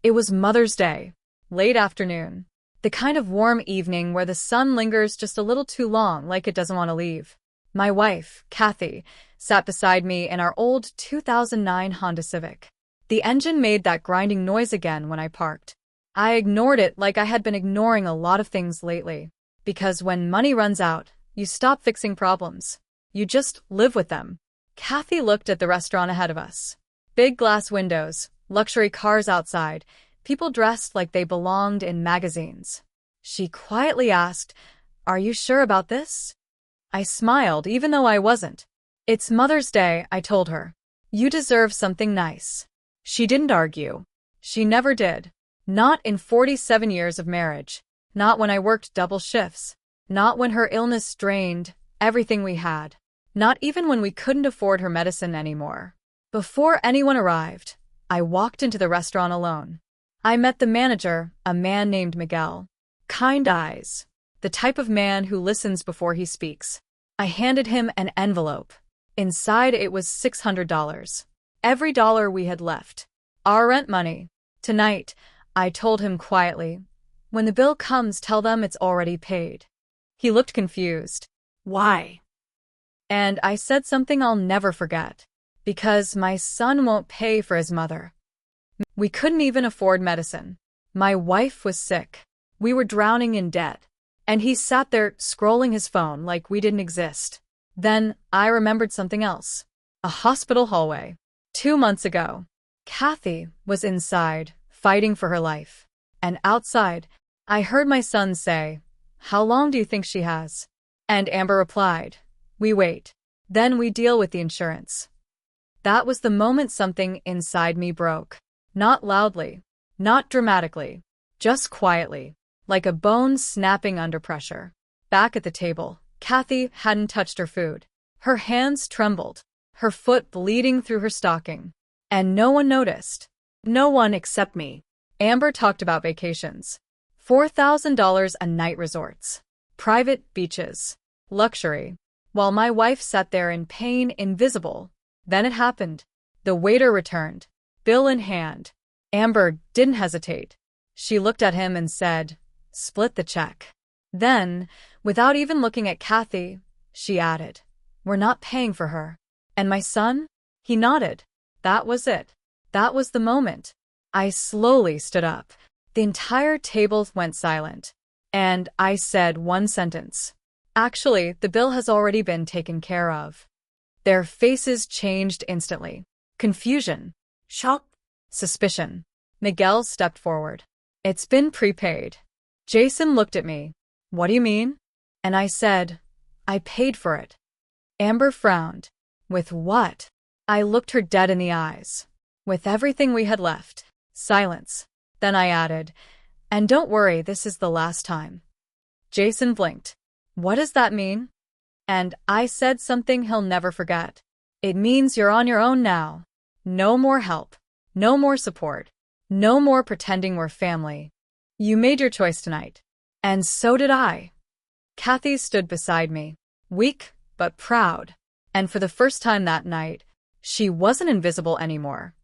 It was Mother's Day, late afternoon. The kind of warm evening where the sun lingers just a little too long, like it doesn't want to leave. My wife, Kathy, sat beside me in our old 2009 Honda Civic. The engine made that grinding noise again when I parked. I ignored it like I had been ignoring a lot of things lately. Because when money runs out, you stop fixing problems. You just live with them. Kathy looked at the restaurant ahead of us. Big glass windows, luxury cars outside, people dressed like they belonged in magazines. She quietly asked, "Are you sure about this?" I smiled, even though I wasn't. "It's Mother's Day," I told her. "You deserve something nice." She didn't argue. She never did. Not in 47 years of marriage. Not when I worked double shifts. Not when her illness drained everything we had. Not even when we couldn't afford her medicine anymore. Before anyone arrived, I walked into the restaurant alone. I met the manager, a man named Miguel. Kind eyes. The type of man who listens before he speaks. I handed him an envelope. Inside it was $600. Every dollar we had left. Our rent money. "Tonight," I told him quietly, "when the bill comes, tell them it's already paid." He looked confused. "Why?" And I said something I'll never forget. "Because my son won't pay for his mother." We couldn't even afford medicine. My wife was sick. We were drowning in debt. And he sat there scrolling his phone like we didn't exist. Then I remembered something else. A hospital hallway. 2 months ago. Kathy was inside, fighting for her life. And outside, I heard my son say, "How long do you think she has?" And Amber replied, "We wait. Then we deal with the insurance." That was the moment something inside me broke. Not loudly, not dramatically, just quietly, like a bone snapping under pressure. Back at the table, Kathy hadn't touched her food. Her hands trembled, her foot bleeding through her stocking. And no one noticed. No one except me. Amber talked about vacations. $4,000 a night resorts. Private beaches. Luxury. While my wife sat there in pain, invisible. Then it happened. The waiter returned. Bill in hand. Amber didn't hesitate. She looked at him and said, "Split the check." Then, without even looking at Kathy, she added, "We're not paying for her." "And my son?" He nodded. That was it. That was the moment. I slowly stood up. The entire table went silent. And I said one sentence. "Actually, the bill has already been taken care of." Their faces changed instantly. Confusion. Shock. Suspicion. Miguel stepped forward. "It's been prepaid." Jason looked at me. "What do you mean?" And I said, "I paid for it." Amber frowned. "With what?" I looked her dead in the eyes. "With everything we had left." Silence. Then I added, "And don't worry, this is the last time." Jason blinked. "What does that mean?" And I said something he'll never forget. "It means you're on your own now. No more help. No more support. No more pretending we're family. You made your choice tonight. And so did I." Kathy stood beside me, weak but proud. And for the first time that night, she wasn't invisible anymore.